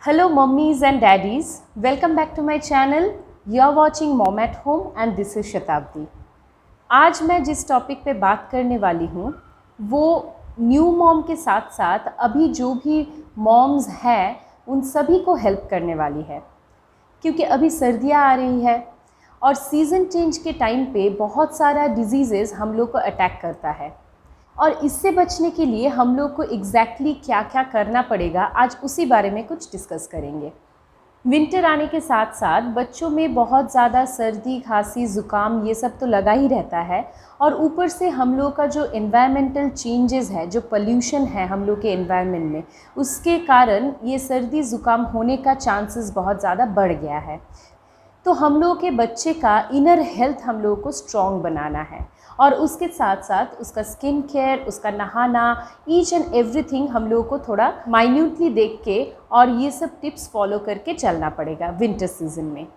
Hello mummies and daddies, welcome back to my channel. You are watching Mom at Home and this is शताब्दी। आज मैं जिस topic पे बात करने वाली हूँ वो न्यू मॉम के साथ साथ अभी जो भी मॉम्स हैं उन सभी को हेल्प करने वाली है, क्योंकि अभी सर्दियाँ आ रही है और सीज़न चेंज के टाइम पे बहुत सारा डिजीज़ेज़ हम लोग को अटैक करता है और इससे बचने के लिए हम लोग को एग्जैक्टली क्या क्या करना पड़ेगा, आज उसी बारे में कुछ डिस्कस करेंगे। विंटर आने के साथ साथ बच्चों में बहुत ज़्यादा सर्दी, खांसी, ज़ुकाम ये सब तो लगा ही रहता है और ऊपर से हम लोग का जो एनवायरमेंटल चेंजेस है, जो पोल्यूशन है हम लोग के एनवायरनमेंट में, उसके कारण ये सर्दी ज़ुकाम होने का चांसेस बहुत ज़्यादा बढ़ गया है। तो हम लोग के बच्चे का इनर हेल्थ हम लोगों को स्ट्रॉन्ग बनाना है और उसके साथ साथ उसका स्किन केयर, उसका नहाना, ईच एंड एवरीथिंग हम लोगों को थोड़ा माइन्यूटली देख के और ये सब टिप्स फॉलो करके चलना पड़ेगा विंटर सीजन में।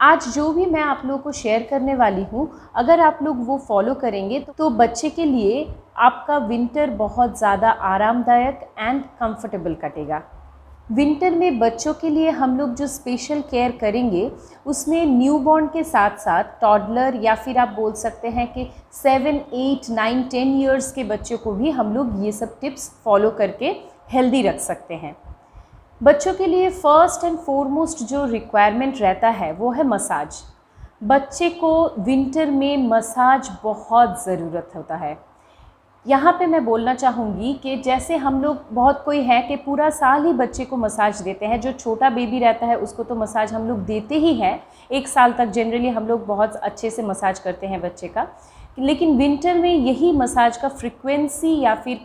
आज जो भी मैं आप लोगों को शेयर करने वाली हूँ, अगर आप लोग वो फॉलो करेंगे तो बच्चे के लिए आपका विंटर बहुत ज़्यादा आरामदायक एंड कंफर्टेबल कटेगा। विंटर में बच्चों के लिए हम लोग जो स्पेशल केयर करेंगे उसमें न्यूबॉर्न के साथ साथ टॉडलर या फिर आप बोल सकते हैं कि 7, 8, 9, 10 इयर्स के बच्चों को भी हम लोग ये सब टिप्स फॉलो करके हेल्दी रख सकते हैं। बच्चों के लिए फर्स्ट एंड फॉरमोस्ट जो रिक्वायरमेंट रहता है वो है मसाज। बच्चे को विंटर में मसाज बहुत ज़रूरत होता है। यहाँ पे मैं बोलना चाहूँगी कि जैसे हम लोग बहुत कोई है कि पूरा साल ही बच्चे को मसाज देते हैं, जो छोटा बेबी रहता है उसको तो मसाज हम लोग देते ही हैं, 1 साल तक जनरली हम लोग बहुत अच्छे से मसाज करते हैं बच्चे का। लेकिन विंटर में यही मसाज का फ्रीक्वेंसी या फिर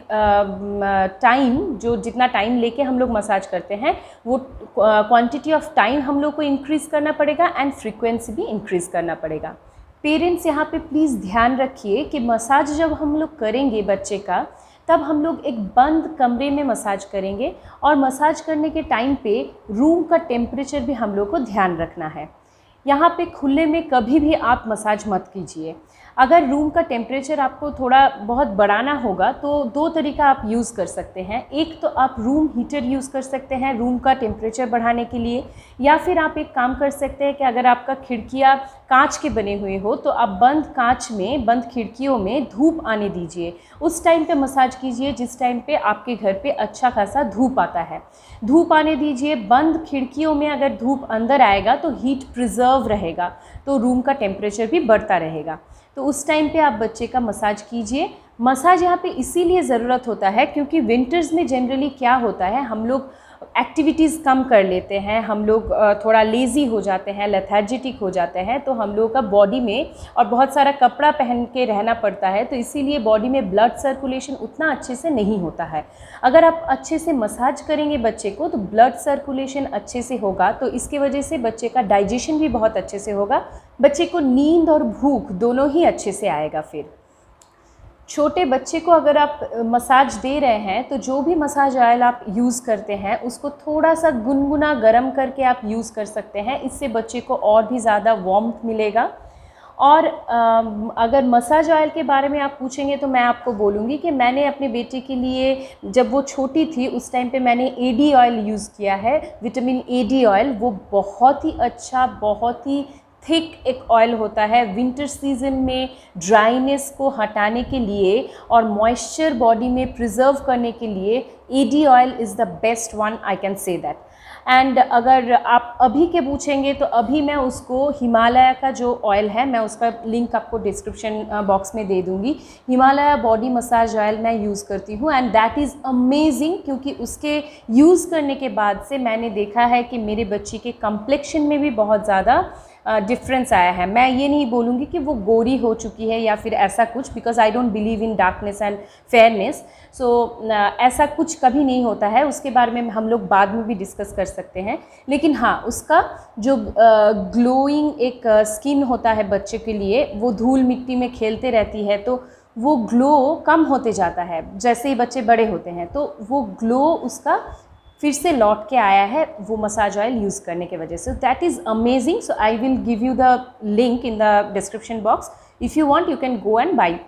टाइम, जो जितना टाइम लेके हम लोग मसाज करते हैं वो क्वांटिटी ऑफ टाइम हम लोग को इंक्रीज़ करना पड़ेगा एंड फ्रीक्वेंसी भी इंक्रीज़ करना पड़ेगा। पेरेंट्स यहाँ पे प्लीज़ ध्यान रखिए कि मसाज जब हम लोग करेंगे बच्चे का, तब हम लोग एक बंद कमरे में मसाज करेंगे और मसाज करने के टाइम पे रूम का टेम्परेचर भी हम लोग को ध्यान रखना है। यहाँ पे खुले में कभी भी आप मसाज मत कीजिए। अगर रूम का टेम्परेचर आपको थोड़ा बहुत बढ़ाना होगा तो 2 तरीका आप यूज़ कर सकते हैं। एक तो आप रूम हीटर यूज़ कर सकते हैं रूम का टेम्परेचर बढ़ाने के लिए, या फिर आप एक काम कर सकते हैं कि अगर आपका खिड़कियाँ कांच के बने हुए हो तो आप बंद कांच में, बंद खिड़कियों में धूप आने दीजिए। उस टाइम पे मसाज कीजिए जिस टाइम पे आपके घर पे अच्छा खासा धूप आता है। धूप आने दीजिए। बंद खिड़कियों में अगर धूप अंदर आएगा तो हीट प्रिजर्व रहेगा, तो रूम का टेम्परेचर भी बढ़ता रहेगा। तो उस टाइम पे आप बच्चे का मसाज कीजिए। मसाज यहाँ पे इसीलिए ज़रूरत होता है क्योंकि विंटर्स में जनरली क्या होता है, हम लोग एक्टिविटीज़ कम कर लेते हैं, हम लोग थोड़ा लेज़ी हो जाते हैं, लेथार्जिटिक हो जाते हैं, तो हम लोग का बॉडी में और बहुत सारा कपड़ा पहन के रहना पड़ता है, तो इसीलिए बॉडी में ब्लड सर्कुलेशन उतना अच्छे से नहीं होता है। अगर आप अच्छे से मसाज करेंगे बच्चे को तो ब्लड सर्कुलेशन अच्छे से होगा, तो इसकी वजह से बच्चे का डाइजेशन भी बहुत अच्छे से होगा, बच्चे को नींद और भूख दोनों ही अच्छे से आएगा। फिर छोटे बच्चे को अगर आप मसाज दे रहे हैं तो जो भी मसाज ऑयल आप यूज़ करते हैं उसको थोड़ा सा गुनगुना गरम करके आप यूज़ कर सकते हैं। इससे बच्चे को और भी ज़्यादा वार्मथ मिलेगा। और अगर मसाज ऑयल के बारे में आप पूछेंगे तो मैं आपको बोलूँगी कि मैंने अपने बेटे के लिए, जब वो छोटी थी उस टाइम पे मैंने एडी ऑयल यूज़ किया है, विटामिन एडी ऑयल। वो बहुत ही अच्छा, बहुत ही थिक एक ऑयल होता है। विंटर सीजन में ड्राइनेस को हटाने के लिए और मॉइस्चर बॉडी में प्रिजर्व करने के लिए ED oil is the best one, I can say that. And अगर आप अभी के पूछेंगे तो अभी मैं उसको हिमालय का जो ऑयल है, मैं उसका लिंक आपको डिस्क्रिप्शन बॉक्स में दे दूँगी। हिमालय बॉडी मसाज ऑयल मैं यूज़ करती हूँ एंड दैट इज़ अमेजिंग, क्योंकि उसके यूज़ करने के बाद से मैंने देखा है कि मेरे बच्ची के कम्प्लेक्शन में भी बहुत ज़्यादा डिफरेंस आया है। मैं ये नहीं बोलूँगी कि वो गोरी हो चुकी है या फिर ऐसा कुछ, because I don't believe in darkness and fairness. So ऐसा कुछ कभी नहीं होता है, उसके बारे में हम लोग बाद में भी डिस्कस कर सकते हैं। लेकिन हाँ, उसका जो ग्लोइंग एक स्किन होता है बच्चे के लिए, वो धूल मिट्टी में खेलते रहती है तो वो ग्लो कम होते जाता है जैसे ही बच्चे बड़े होते हैं, तो वो ग्लो उसका फिर से लौट के आया है वो मसाज ऑयल यूज़ करने के वजह से। That is amazing. So I will give you the link in the description box. If you want you can go and by.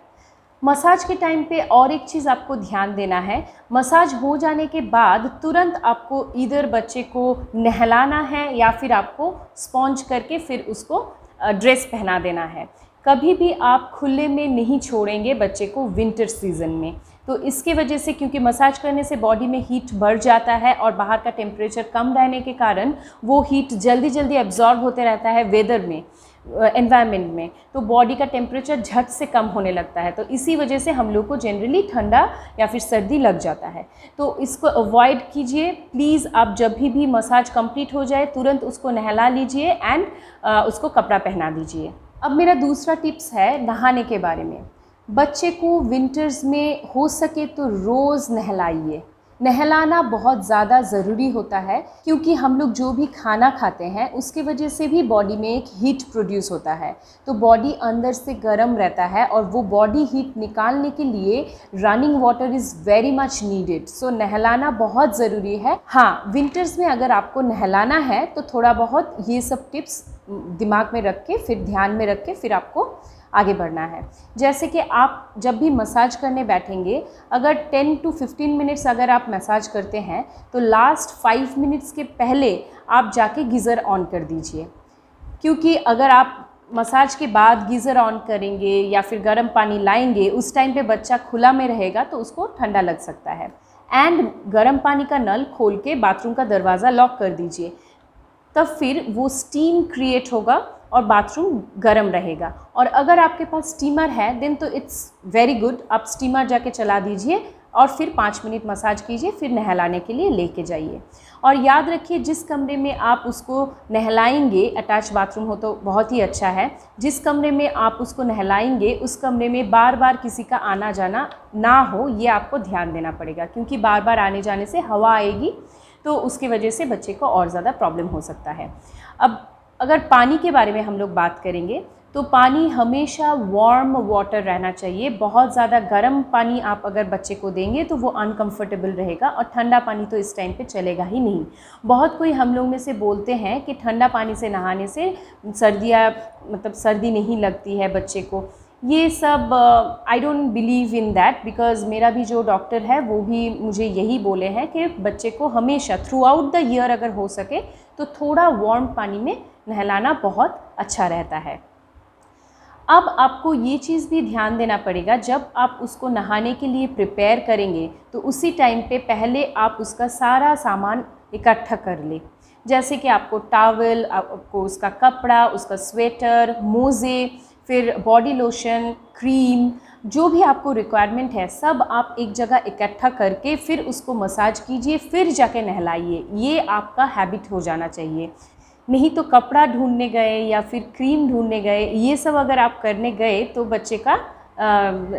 Massage के टाइम पे और एक चीज़ आपको ध्यान देना है, मसाज हो जाने के बाद तुरंत आपको इधर बच्चे को नहलाना है या फिर आपको स्पॉन्ज करके फिर उसको ड्रेस पहना देना है। कभी भी आप खुले में नहीं छोड़ेंगे बच्चे को विंटर सीज़न में। तो इसके वजह से, क्योंकि मसाज करने से बॉडी में हीट बढ़ जाता है और बाहर का टेम्परेचर कम रहने के कारण वो हीट जल्दी जल्दी एब्जॉर्ब होते रहता है वेदर में, एनवायरनमेंट में, तो बॉडी का टेम्परेचर झट से कम होने लगता है। तो इसी वजह से हम लोग को जनरली ठंडा या फिर सर्दी लग जाता है। तो इसको अवॉइड कीजिए प्लीज़। आप जब भी मसाज कंप्लीट हो जाए तुरंत उसको नहला लीजिए एंड उसको कपड़ा पहना दीजिए। अब मेरा दूसरा टिप्स है नहाने के बारे में। बच्चे को विंटर्स में हो सके तो रोज़ नहलाइए। नहलाना बहुत ज़्यादा ज़रूरी होता है, क्योंकि हम लोग जो भी खाना खाते हैं उसके वजह से भी बॉडी में एक हीट प्रोड्यूस होता है। तो बॉडी अंदर से गर्म रहता है और वो बॉडी हीट निकालने के लिए running water is very much needed. So नहलाना बहुत ज़रूरी है। हाँ, विंटर्स में अगर आपको नहलाना है तो थोड़ा बहुत ये सब टिप्स दिमाग में रख के, फिर ध्यान में रख के फिर आपको आगे बढ़ना है। जैसे कि आप जब भी मसाज करने बैठेंगे, अगर 10 to 15 मिनट्स अगर आप मसाज करते हैं तो लास्ट 5 मिनट्स के पहले आप जाके गीज़र ऑन कर दीजिए। क्योंकि अगर आप मसाज के बाद गीज़र ऑन करेंगे या फिर गर्म पानी लाएंगे, उस टाइम पे बच्चा खुला में रहेगा तो उसको ठंडा लग सकता है। एंड गर्म पानी का नल खोल के बाथरूम का दरवाज़ा लॉक कर दीजिए, तब फिर वो स्टीम क्रिएट होगा और बाथरूम गर्म रहेगा। और अगर आपके पास स्टीमर है देन तो इट्स वेरी गुड, आप स्टीमर जाके चला दीजिए और फिर 5 मिनट मसाज कीजिए, फिर नहलाने के लिए लेके जाइए। और याद रखिए, जिस कमरे में आप उसको नहलाएंगे, अटैच बाथरूम हो तो बहुत ही अच्छा है, जिस कमरे में आप उसको नहलाएंगे उस कमरे में बार बार किसी का आना जाना ना हो, ये आपको ध्यान देना पड़ेगा। क्योंकि बार बार आने जाने से हवा आएगी तो उसकी वजह से बच्चे को और ज़्यादा प्रॉब्लम हो सकता है। अब अगर पानी के बारे में हम लोग बात करेंगे तो पानी हमेशा वार्म वाटर रहना चाहिए। बहुत ज़्यादा गर्म पानी आप अगर बच्चे को देंगे तो वो अनकंफर्टेबल रहेगा, और ठंडा पानी तो इस टाइम पे चलेगा ही नहीं। बहुत कोई हम लोग में से बोलते हैं कि ठंडा पानी से नहाने से सर्दी नहीं लगती है बच्चे को। ये सब आई don't believe in that, because मेरा भी जो डॉक्टर है वो भी मुझे यही बोले हैं कि बच्चे को हमेशा थ्रू आउट द ईयर अगर हो सके तो थोड़ा वार्म पानी में नहलाना बहुत अच्छा रहता है। अब आपको ये चीज़ भी ध्यान देना पड़ेगा, जब आप उसको नहाने के लिए प्रिपेयर करेंगे तो उसी टाइम पे पहले आप उसका सारा सामान इकट्ठा कर लें। जैसे कि आपको टॉवल, आपको उसका कपड़ा, उसका स्वेटर, मोज़े, फिर बॉडी लोशन, क्रीम, जो भी आपको रिक्वायरमेंट है सब आप एक जगह इकट्ठा करके फिर उसको मसाज कीजिए, फिर जाके नहलाइए। ये आपका हैबिट हो जाना चाहिए। नहीं तो कपड़ा ढूंढने गए या फिर क्रीम ढूंढने गए, ये सब अगर आप करने गए तो बच्चे का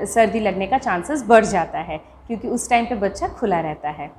सर्दी लगने का चांसेस बढ़ जाता है, क्योंकि उस टाइम पे बच्चा खुला रहता है।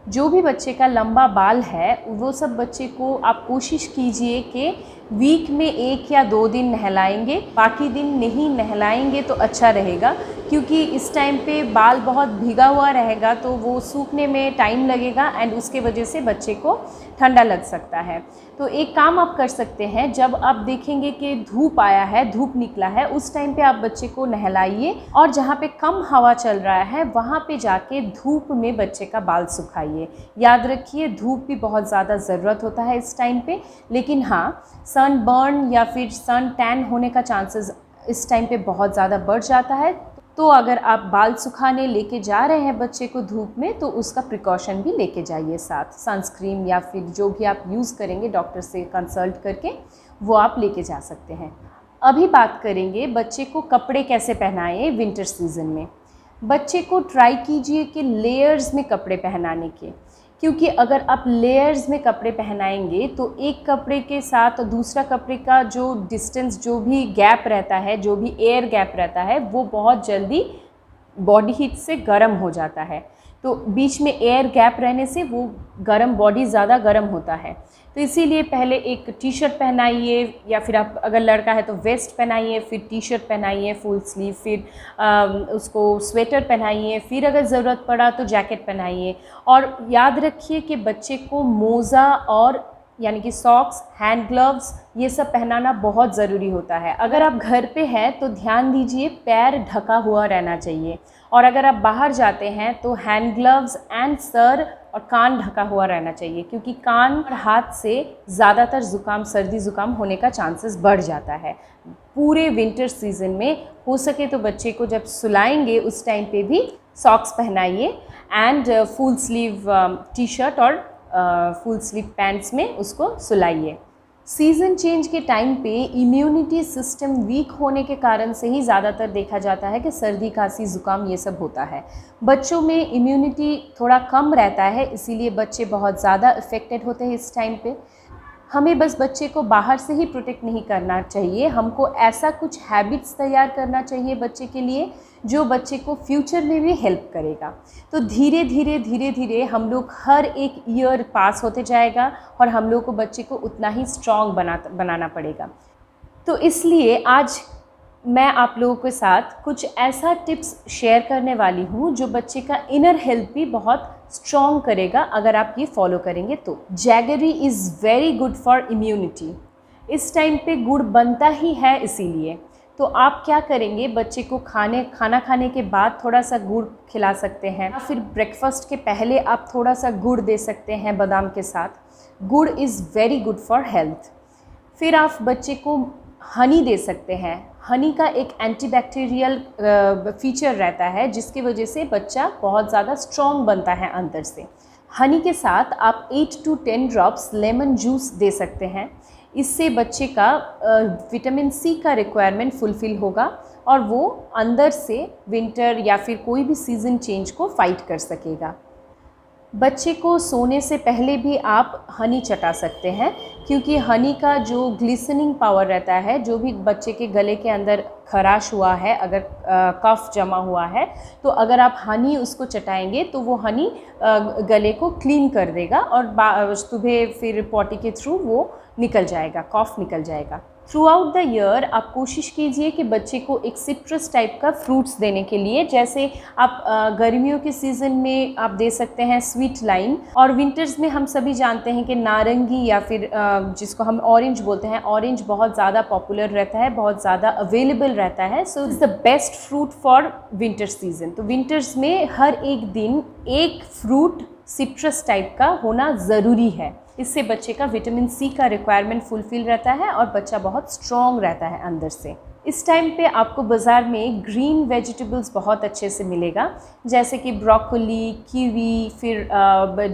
जो भी बच्चे का लंबा बाल है वो सब बच्चे को आप कोशिश कीजिए कि वीक में 1 या 2 दिन नहलाएंगे, बाकी दिन नहीं नहलाएंगे तो अच्छा रहेगा। क्योंकि इस टाइम पे बाल बहुत भीगा हुआ रहेगा तो वो सूखने में टाइम लगेगा एंड उसके वजह से बच्चे को ठंडा लग सकता है। तो एक काम आप कर सकते हैं, जब आप देखेंगे कि धूप आया है, धूप निकला है, उस टाइम पे आप बच्चे को नहलाइए और जहाँ पे कम हवा चल रहा है वहाँ पे जाके धूप में बच्चे का बाल सुखाइए। याद रखिए, धूप भी बहुत ज़्यादा ज़रूरत होता है इस टाइम पे, लेकिन हाँ, सन बर्न या फिर सन टैन होने का चांसेस इस टाइम पे बहुत ज़्यादा बढ़ जाता है। तो अगर आप बाल सुखाने लेके जा रहे हैं बच्चे को धूप में तो उसका प्रिकॉशन भी लेके जाइए साथ। सनस्क्रीन या फिर जो भी आप यूज़ करेंगे डॉक्टर से कंसल्ट करके वो आप लेके जा सकते हैं। अभी बात करेंगे बच्चे को कपड़े कैसे पहनाएं विंटर सीज़न में। बच्चे को ट्राई कीजिए कि लेयर्स में कपड़े पहनाने के, क्योंकि अगर आप लेयर्स में कपड़े पहनाएंगे तो एक कपड़े के साथ दूसरा कपड़े का जो डिस्टेंस, जो भी गैप रहता है, जो भी एयर गैप रहता है, वो बहुत जल्दी बॉडी हीट से गर्म हो जाता है। तो बीच में एयर गैप रहने से वो गर्म, बॉडी ज़्यादा गर्म होता है। तो इसीलिए पहले एक टी शर्ट पहनाइए, या फिर आप अगर लड़का है तो वेस्ट पहनाइए, फिर टी शर्ट पहनाइए फुल स्लीव, फिर उसको स्वेटर पहनाइए, फिर अगर ज़रूरत पड़ा तो जैकेट पहनाइए। और याद रखिए कि बच्चे को मोज़ा और यानी कि सॉक्स, हैंड ग्लव्स, ये सब पहनाना बहुत ज़रूरी होता है। अगर आप घर पे हैं तो ध्यान दीजिए पैर ढका हुआ रहना चाहिए, और अगर आप बाहर जाते हैं तो हैंड ग्लव्स एंड सर और कान ढका हुआ रहना चाहिए, क्योंकि कान और हाथ से ज़्यादातर ज़ुकाम, सर्दी ज़ुकाम होने का चांसेस बढ़ जाता है। पूरे विंटर सीज़न में हो सके तो बच्चे को जब सुलाएंगे उस टाइम पे भी सॉक्स पहनाइए and full sleeve T shirt और फुल स्लीव पैंट्स में उसको सुलाइए। सीज़न चेंज के टाइम पे इम्यूनिटी सिस्टम वीक होने के कारण से ही ज़्यादातर देखा जाता है कि सर्दी, खांसी, ज़ुकाम ये सब होता है। बच्चों में इम्यूनिटी थोड़ा कम रहता है, इसीलिए बच्चे बहुत ज़्यादा अफेक्टेड होते हैं इस टाइम पे। हमें बस बच्चे को बाहर से ही प्रोटेक्ट नहीं करना चाहिए, हमको ऐसा कुछ हैबिट्स तैयार करना चाहिए बच्चे के लिए जो बच्चे को फ्यूचर में भी हेल्प करेगा। तो धीरे धीरे हम लोग हर एक ईयर पास होते जाएगा और हम लोग को बच्चे को उतना ही स्ट्रॉन्ग बनाना पड़ेगा। तो इसलिए आज मैं आप लोगों के साथ कुछ ऐसा टिप्स शेयर करने वाली हूँ जो बच्चे का इनर हेल्थ भी बहुत स्ट्रॉन्ग करेगा अगर आप ये फॉलो करेंगे तो। Jaggery is very good for immunity. इस टाइम पे गुड़ बनता ही है, इसीलिए तो आप क्या करेंगे, बच्चे को खाना खाने के बाद थोड़ा सा गुड़ खिला सकते हैं, या फिर ब्रेकफास्ट के पहले आप थोड़ा सा गुड़ दे सकते हैं बादाम के साथ। गुड़ is very good for health. फिर आप बच्चे को हनी दे सकते हैं। हनी का एक एंटीबैक्टीरियल फीचर रहता है जिसकी वजह से बच्चा बहुत ज़्यादा स्ट्रॉन्ग बनता है अंदर से। हनी के साथ आप 8 to 10 ड्रॉप्स लेमन जूस दे सकते हैं। इससे बच्चे का विटामिन सी का रिक्वायरमेंट फुलफ़िल होगा और वो अंदर से विंटर या फिर कोई भी सीज़न चेंज को फाइट कर सकेगा। बच्चे को सोने से पहले भी आप हनी चटा सकते हैं, क्योंकि हनी का जो ग्लिसनिंग पावर रहता है, जो भी बच्चे के गले के अंदर खराश हुआ है, अगर कफ जमा हुआ है, तो अगर आप हनी उसको चटाएंगे तो वो हनी गले को क्लीन कर देगा और सुबह फिर पॉटी के थ्रू वो निकल जाएगा, कफ निकल जाएगा। थ्रू आउट द ईयर आप कोशिश कीजिए कि बच्चे को एक सिट्रस टाइप का फ्रूट्स देने के लिए, जैसे आप गर्मियों के सीज़न में आप दे सकते हैं स्वीट लाइम, और विंटर्स में हम सभी जानते हैं कि नारंगी या फिर जिसको हम ऑरेंज बोलते हैं, ऑरेंज बहुत ज़्यादा पॉपुलर रहता है, बहुत ज़्यादा अवेलेबल रहता है। So it's the best fruit for winter season. तो विंटर्स में हर एक दिन एक फ्रूट सिट्रस टाइप का होना ज़रूरी है। इससे बच्चे का विटामिन सी का रिक्वायरमेंट फुलफ़िल रहता है और बच्चा बहुत स्ट्रॉन्ग रहता है अंदर से। इस टाइम पे आपको बाज़ार में ग्रीन वेजिटेबल्स बहुत अच्छे से मिलेगा, जैसे कि ब्रोकोली, कीवी, फिर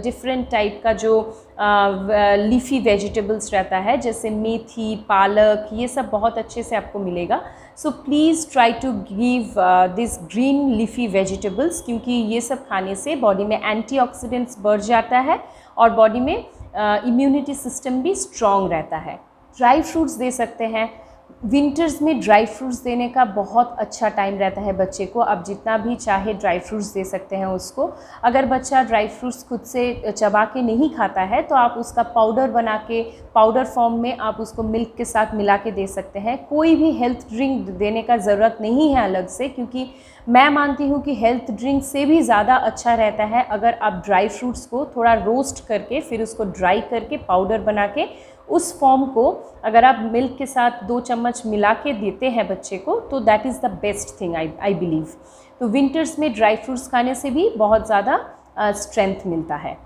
डिफरेंट टाइप का जो लीफी वेजिटेबल्स रहता है, जैसे मेथी, पालक, ये सब बहुत अच्छे से आपको मिलेगा। So please try to give this green leafy vegetables, क्योंकि ये सब खाने से बॉडी में एंटीऑक्सीडेंट्स बढ़ जाता है और बॉडी में इम्यूनिटी सिस्टम भी स्ट्रॉन्ग रहता है। ड्राई फ्रूट्स दे सकते हैं। विंटर्स में ड्राई फ्रूट्स देने का बहुत अच्छा टाइम रहता है बच्चे को। आप जितना भी चाहे ड्राई फ्रूट्स दे सकते हैं उसको। अगर बच्चा ड्राई फ्रूट्स खुद से चबा के नहीं खाता है तो आप उसका पाउडर बना के, पाउडर फॉर्म में आप उसको मिल्क के साथ मिला के दे सकते हैं। कोई भी हेल्थ ड्रिंक देने का ज़रूरत नहीं है अलग से, क्योंकि मैं मानती हूँ कि हेल्थ ड्रिंक से भी ज़्यादा अच्छा रहता है अगर आप ड्राई फ्रूट्स को थोड़ा रोस्ट करके फिर उसको ड्राई करके पाउडर बना के उस फॉर्म को अगर आप मिल्क के साथ 2 चम्मच मिला के देते हैं बच्चे को, तो that is the best thing I believe. तो विंटर्स में ड्राई फ्रूट्स खाने से भी बहुत ज़्यादा स्ट्रेंथ मिलता है।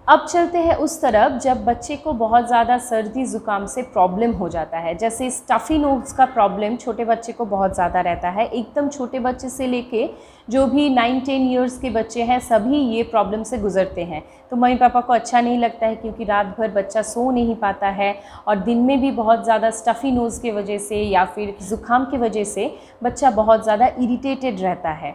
अब चलते हैं उस तरफ जब बच्चे को बहुत ज़्यादा सर्दी ज़ुकाम से प्रॉब्लम हो जाता है। जैसे स्टफ़ी नोज़ का प्रॉब्लम छोटे बच्चे को बहुत ज़्यादा रहता है। एकदम छोटे बच्चे से लेके जो भी 9-10 इयर्स के बच्चे हैं, सभी ये प्रॉब्लम से गुजरते हैं। तो मम्मी पापा को अच्छा नहीं लगता है, क्योंकि रात भर बच्चा सो नहीं पाता है और दिन में भी बहुत ज़्यादा स्टफ़ी नोज़ की वजह से या फिर ज़ुकाम की वजह से बच्चा बहुत ज़्यादा इरिटेटेड रहता है।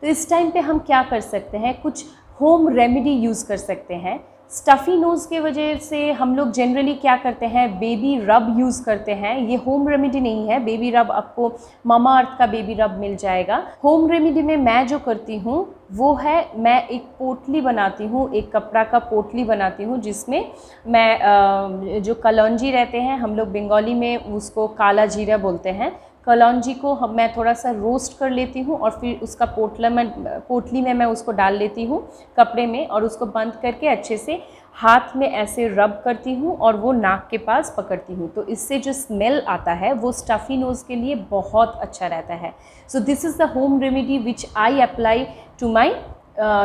तो इस टाइम पे हम क्या कर सकते हैं, कुछ होम रेमेडी यूज़ कर सकते हैं। स्टफ़ी नोज़ के वजह से हम लोग जनरली क्या करते हैं, बेबी रब यूज़ करते हैं। ये होम रेमेडी नहीं है। बेबी रब आपको मामा अर्थ का बेबी रब मिल जाएगा। होम रेमेडी में मैं जो करती हूँ वो है, मैं एक पोटली बनाती हूँ, एक कपड़ा का पोटली बनाती हूँ, जिसमें मैं जो कलौंजी रहते हैं, हम लोग बंगाली में उसको काला जीरा बोलते हैं, कलौंजी को मैं थोड़ा सा रोस्ट कर लेती हूँ और फिर उसका पोटली में मैं उसको डाल लेती हूँ कपड़े में, और उसको बंद करके अच्छे से हाथ में ऐसे रब करती हूँ और वो नाक के पास पकड़ती हूँ। तो इससे जो स्मेल आता है वो स्टफ़ी नोज़ के लिए बहुत अच्छा रहता है। So this is the home remedy which I apply to my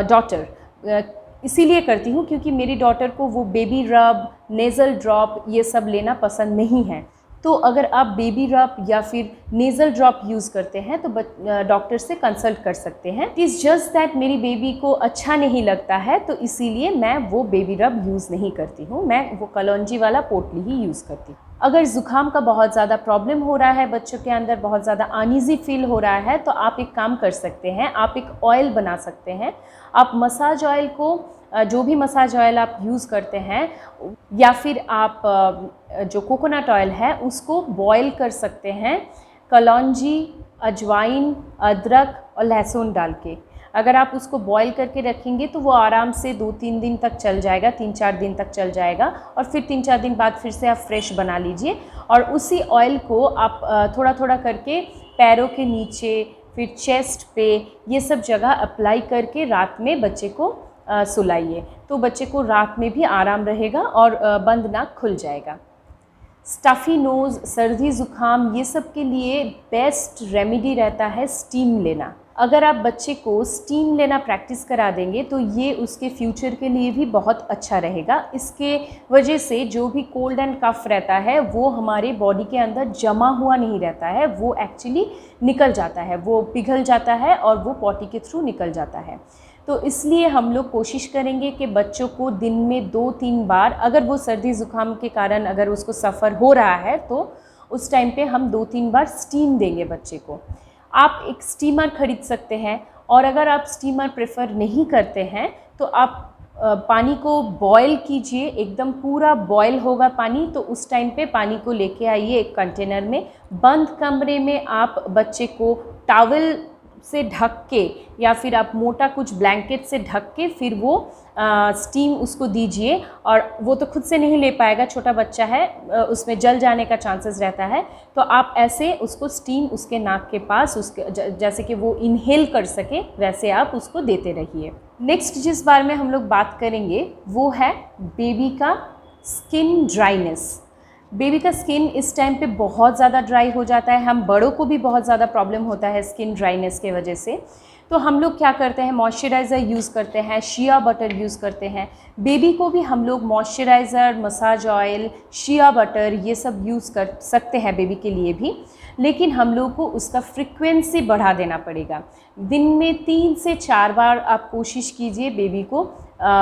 daughter. इसीलिए करती हूँ क्योंकि मेरी डॉटर को वो बेबी रब, नेज़ल ड्रॉप ये सब लेना पसंद नहीं है। तो अगर आप बेबी रब या फिर नेज़ल ड्रॉप यूज़ करते हैं तो डॉक्टर से कंसल्ट कर सकते हैं। इट इज़ जस्ट दैट मेरी बेबी को अच्छा नहीं लगता है, तो इसीलिए मैं वो बेबी रब यूज़ नहीं करती हूँ, मैं वो कलौंजी वाला पोटली ही यूज़ करती हूँ। अगर ज़ुकाम का बहुत ज़्यादा प्रॉब्लम हो रहा है, बच्चों के अंदर बहुत ज़्यादा अनईज़ी फील हो रहा है, तो आप एक काम कर सकते हैं, आप एक ऑयल बना सकते हैं। आप मसाज ऑयल को, जो भी मसाज ऑयल आप यूज़ करते हैं, या फिर आप जो कोकोनट ऑयल है उसको बॉयल कर सकते हैं कलौंजी, अजवाइन, अदरक और लहसुन डाल के। अगर आप उसको बॉईल करके रखेंगे तो वो आराम से 2-3 दिन तक चल जाएगा, 3-4 दिन तक चल जाएगा, और फिर 3-4 दिन बाद फिर से आप फ्रेश बना लीजिए। और उसी ऑयल को आप थोड़ा थोड़ा करके पैरों के नीचे, फिर चेस्ट पे, ये सब जगह अप्लाई करके रात में बच्चे को सुलाइए, तो बच्चे को रात में भी आराम रहेगा और बंद नाक खुल जाएगा। स्टफ़ी नोज़, सर्दी ज़ुकाम, ये सब के लिए बेस्ट रेमेडी रहता है स्टीम लेना। अगर आप बच्चे को स्टीम लेना प्रैक्टिस करा देंगे तो ये उसके फ्यूचर के लिए भी बहुत अच्छा रहेगा। इसके वजह से जो भी कोल्ड एंड कफ रहता है वो हमारे बॉडी के अंदर जमा हुआ नहीं रहता है, वो एक्चुअली निकल जाता है, वो पिघल जाता है और वो पॉटी के थ्रू निकल जाता है। तो इसलिए हम लोग कोशिश करेंगे कि बच्चों को दिन में 2-3 बार, अगर वो सर्दी ज़ुकाम के कारण अगर उसको सफ़र हो रहा है तो उस टाइम पे हम 2-3 बार स्टीम देंगे बच्चे को। आप एक स्टीमर ख़रीद सकते हैं, और अगर आप स्टीमर प्रेफर नहीं करते हैं तो आप पानी को बॉयल कीजिए, एकदम पूरा बॉयल होगा पानी, तो उस टाइम पे पानी को लेके आइए एक कंटेनर में, बंद कमरे में आप बच्चे को टॉवल से ढक के या फिर आप मोटा कुछ ब्लैंकेट से ढक के फिर वो स्टीम उसको दीजिए। और वो तो खुद से नहीं ले पाएगा, छोटा बच्चा है, उसमें जल जाने का चांसेस रहता है, तो आप ऐसे उसको स्टीम उसके नाक के पास, उसके जैसे कि वो इनहेल कर सके वैसे आप उसको देते रहिए। नेक्स्ट जिस बारे में हम लोग बात करेंगे वो है बेबी का स्किन ड्राइनेस। बेबी का स्किन इस टाइम पे बहुत ज़्यादा ड्राई हो जाता है, हम बड़ों को भी बहुत ज़्यादा प्रॉब्लम होता है स्किन ड्राइनेस के वजह से। तो हम लोग क्या करते हैं, मॉइस्चराइज़र यूज़ करते हैं, शिया बटर यूज़ करते हैं। बेबी को भी हम लोग moisturiser, massage oil, shea butter ये सब यूज़ कर सकते हैं बेबी के लिए भी, लेकिन हम लोग को उसका फ्रिक्वेंसी बढ़ा देना पड़ेगा। दिन में 3 से 4 बार आप कोशिश कीजिए बेबी को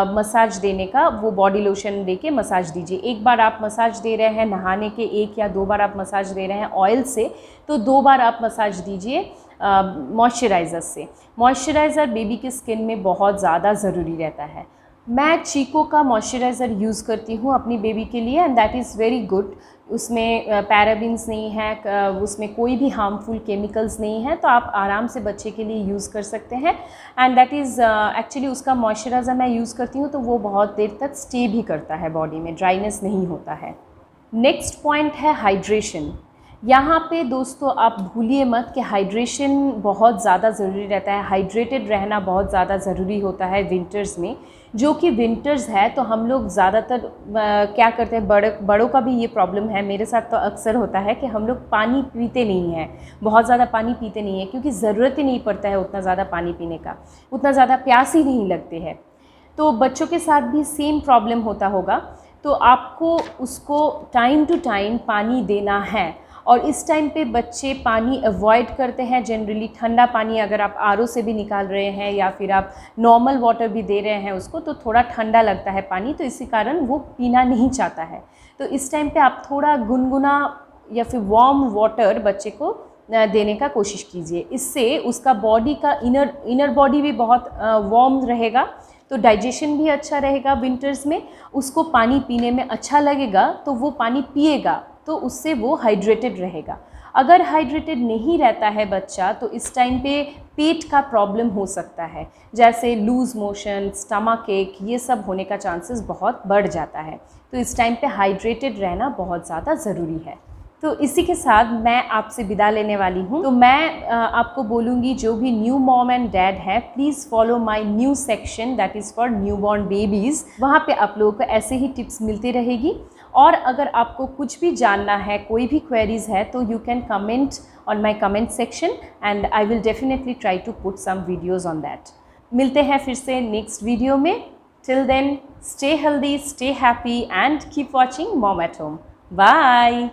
मसाज देने का, वो बॉडी लोशन देके मसाज दीजिए। एक बार आप मसाज दे रहे हैं नहाने के, 1 या 2 बार आप मसाज दे रहे हैं ऑयल से, तो 2 बार आप मसाज दीजिए मॉइस्चराइज़र से। मॉइस्चराइज़र बेबी की स्किन में बहुत ज़्यादा ज़रूरी रहता है। मैं चीको का मॉइस्चराइज़र यूज़ करती हूँ अपनी बेबी के लिए, and that is very good. उसमें पैराबिन्स नहीं है, उसमें कोई भी हार्मफुल केमिकल्स नहीं है, तो आप आराम से बच्चे के लिए यूज़ कर सकते हैं। एंड दैट इज़ एक्चुअली उसका मॉइस्चराइज़र मैं यूज़ करती हूँ तो वो बहुत देर तक स्टे भी करता है बॉडी में, ड्राइनेस नहीं होता है। नेक्स्ट पॉइंट है हाइड्रेशन। यहाँ पे दोस्तों आप भूलिए मत कि हाइड्रेशन बहुत ज़्यादा ज़रूरी रहता है, हाइड्रेटेड रहना बहुत ज़्यादा ज़रूरी होता है विंटर्स में, जो कि विंटर्स है। तो हम लोग ज़्यादातर क्या करते हैं, बड़ों का भी ये प्रॉब्लम है, मेरे साथ तो अक्सर होता है कि हम लोग पानी पीते नहीं हैं, बहुत ज़्यादा पानी पीते नहीं हैं, क्योंकि ज़रूरत ही नहीं पड़ता है उतना ज़्यादा पानी पीने का, उतना ज़्यादा प्यास ही नहीं लगती है। तो बच्चों के साथ भी सेम प्रॉब्लम होता होगा, तो आपको उसको टाइम टू टाइम पानी देना है। और इस टाइम पे बच्चे पानी अवॉइड करते हैं जनरली, ठंडा पानी अगर आप आरओ से भी निकाल रहे हैं या फिर आप नॉर्मल वाटर भी दे रहे हैं उसको, तो थोड़ा ठंडा लगता है पानी, तो इसी कारण वो पीना नहीं चाहता है। तो इस टाइम पे आप थोड़ा गुनगुना या फिर वार्म वाटर बच्चे को देने का कोशिश कीजिए। इससे उसका बॉडी का इनर बॉडी भी बहुत वार्म रहेगा, तो डाइजेशन भी अच्छा रहेगा विंटर्स में, उसको पानी पीने में अच्छा लगेगा, तो वो पानी पिएगा, तो उससे वो हाइड्रेटेड रहेगा। अगर हाइड्रेटेड नहीं रहता है बच्चा तो इस टाइम पे पेट का प्रॉब्लम हो सकता है, जैसे लूज़ मोशन, स्टमक एक, ये सब होने का चांसेस बहुत बढ़ जाता है। तो इस टाइम पे हाइड्रेटेड रहना बहुत ज़्यादा ज़रूरी है। तो इसी के साथ मैं आपसे विदा लेने वाली हूँ। तो मैं आपको बोलूँगी जो भी न्यू मॉम एंड डैड है, please follow my new section that is for newborn babies. वहाँ पे आप लोगों को ऐसे ही टिप्स मिलती रहेगी। और अगर आपको कुछ भी जानना है, कोई भी क्वेरीज है, तो you can comment on my comment section and I will definitely try to put some videos on that. मिलते हैं फिर से नेक्स्ट वीडियो में। Till then, stay healthy, stay happy and keep watching mom at home. Bye.